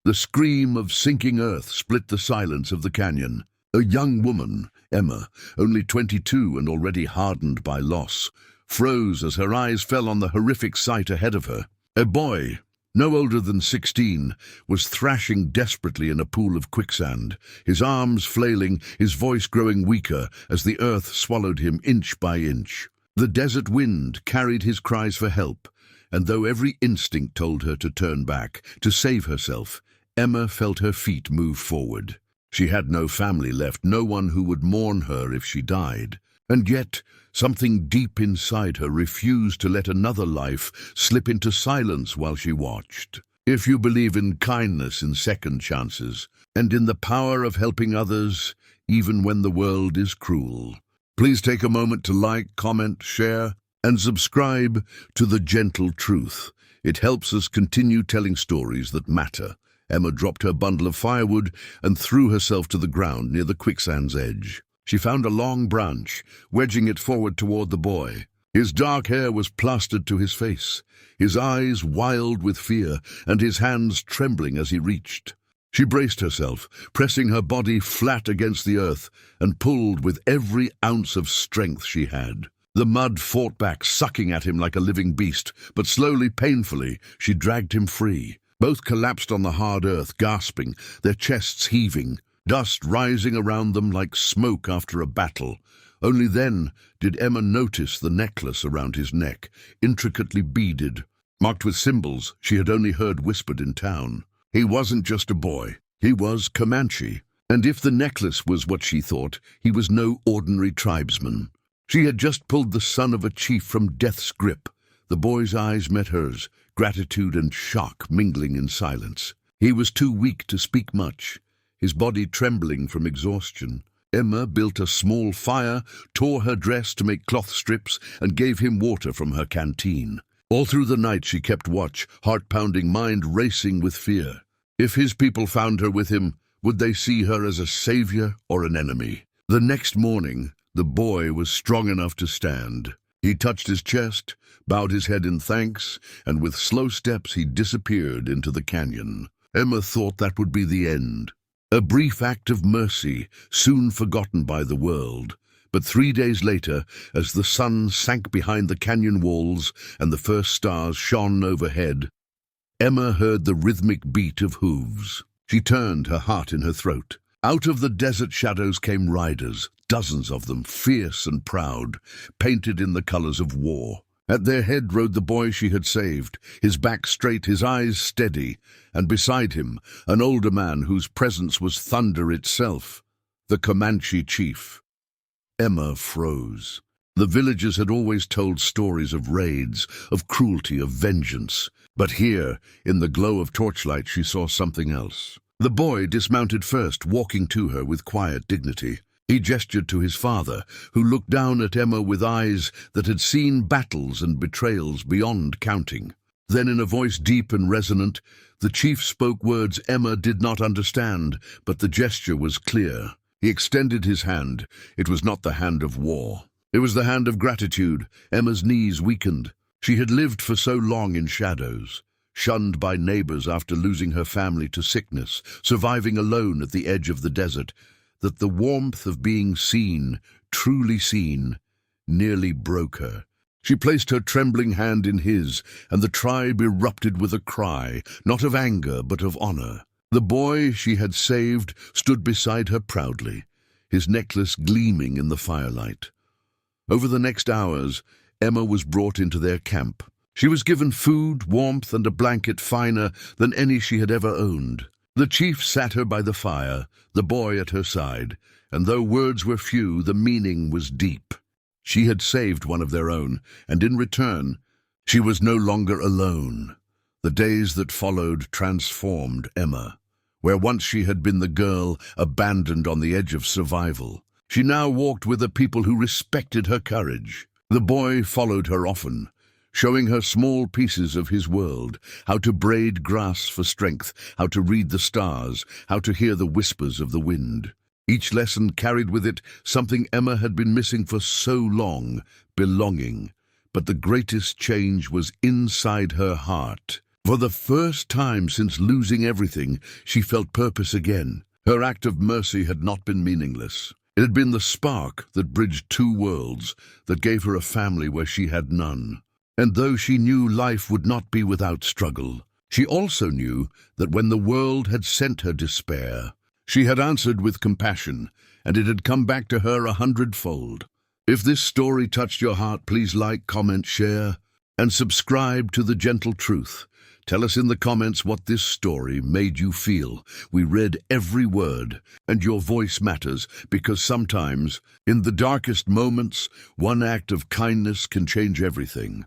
The scream of sinking earth split the silence of the canyon. A young woman, Emma, only 22 and already hardened by loss, froze as her eyes fell on the horrific sight ahead of her. A boy, no older than 16, was thrashing desperately in a pool of quicksand, his arms flailing, his voice growing weaker as the earth swallowed him inch by inch. The desert wind carried his cries for help, and though every instinct told her to turn back, to save herself, Emma felt her feet move forward. She had no family left, no one who would mourn her if she died. And yet, something deep inside her refused to let another life slip into silence while she watched. If you believe in kindness, in second chances, and in the power of helping others, even when the world is cruel, please take a moment to like, comment, share, and subscribe to The Gentle Truth. It helps us continue telling stories that matter. Emma dropped her bundle of firewood and threw herself to the ground near the quicksand's edge. She found a long branch, wedging it forward toward the boy. His dark hair was plastered to his face, his eyes wild with fear, and his hands trembling as he reached. She braced herself, pressing her body flat against the earth, and pulled with every ounce of strength she had. The mud fought back, sucking at him like a living beast, but slowly, painfully, she dragged him free. Both collapsed on the hard earth, gasping, their chests heaving, dust rising around them like smoke after a battle. Only then did Emma notice the necklace around his neck, intricately beaded, marked with symbols she had only heard whispered in town. He wasn't just a boy, he was Comanche, and if the necklace was what she thought, he was no ordinary tribesman. She had just pulled the son of a chief from death's grip. The boy's eyes met hers, gratitude and shock mingling in silence. He was too weak to speak much, his body trembling from exhaustion. Emma built a small fire, tore her dress to make cloth strips, and gave him water from her canteen. All through the night she kept watch, heart-pounding, mind racing with fear. If his people found her with him, would they see her as a savior or an enemy? The next morning, the boy was strong enough to stand. He touched his chest, bowed his head in thanks, and with slow steps he disappeared into the canyon. Emma thought that would be the end. A brief act of mercy, soon forgotten by the world. But 3 days later, as the sun sank behind the canyon walls and the first stars shone overhead, Emma heard the rhythmic beat of hooves. She turned, her heart in her throat. Out of the desert shadows came riders, dozens of them, fierce and proud, painted in the colors of war. At their head rode the boy she had saved, his back straight, his eyes steady, and beside him, an older man whose presence was thunder itself, the Comanche Chief. Emma froze. The villagers had always told stories of raids, of cruelty, of vengeance, but here, in the glow of torchlight, she saw something else. The boy dismounted first, walking to her with quiet dignity. He gestured to his father, who looked down at Emma with eyes that had seen battles and betrayals beyond counting. Then, in a voice deep and resonant, the chief spoke words Emma did not understand, but the gesture was clear. He extended his hand. It was not the hand of war. It was the hand of gratitude. Emma's knees weakened. She had lived for so long in shadows, shunned by neighbors after losing her family to sickness, surviving alone at the edge of the desert, that the warmth of being seen, truly seen, nearly broke her. She placed her trembling hand in his, and the tribe erupted with a cry, not of anger but of honor. The boy she had saved stood beside her proudly, his necklace gleaming in the firelight. Over the next hours, Emma was brought into their camp. She was given food, warmth, and a blanket finer than any she had ever owned. The chief sat her by the fire, the boy at her side, and though words were few, the meaning was deep. She had saved one of their own, and in return, she was no longer alone. The days that followed transformed Emma. Where once she had been the girl abandoned on the edge of survival, she now walked with a people who respected her courage. The boy followed her often, showing her small pieces of his world, how to braid grass for strength, how to read the stars, how to hear the whispers of the wind. Each lesson carried with it something Emma had been missing for so long, belonging. But the greatest change was inside her heart. For the first time since losing everything, she felt purpose again. Her act of mercy had not been meaningless. It had been the spark that bridged two worlds, that gave her a family where she had none. And though she knew life would not be without struggle, she also knew that when the world had sent her despair, she had answered with compassion, and it had come back to her 100-fold. If this story touched your heart, please like, comment, share, and subscribe to The Gentle Truth. Tell us in the comments what this story made you feel. We read every word, and your voice matters, because sometimes, in the darkest moments, one act of kindness can change everything.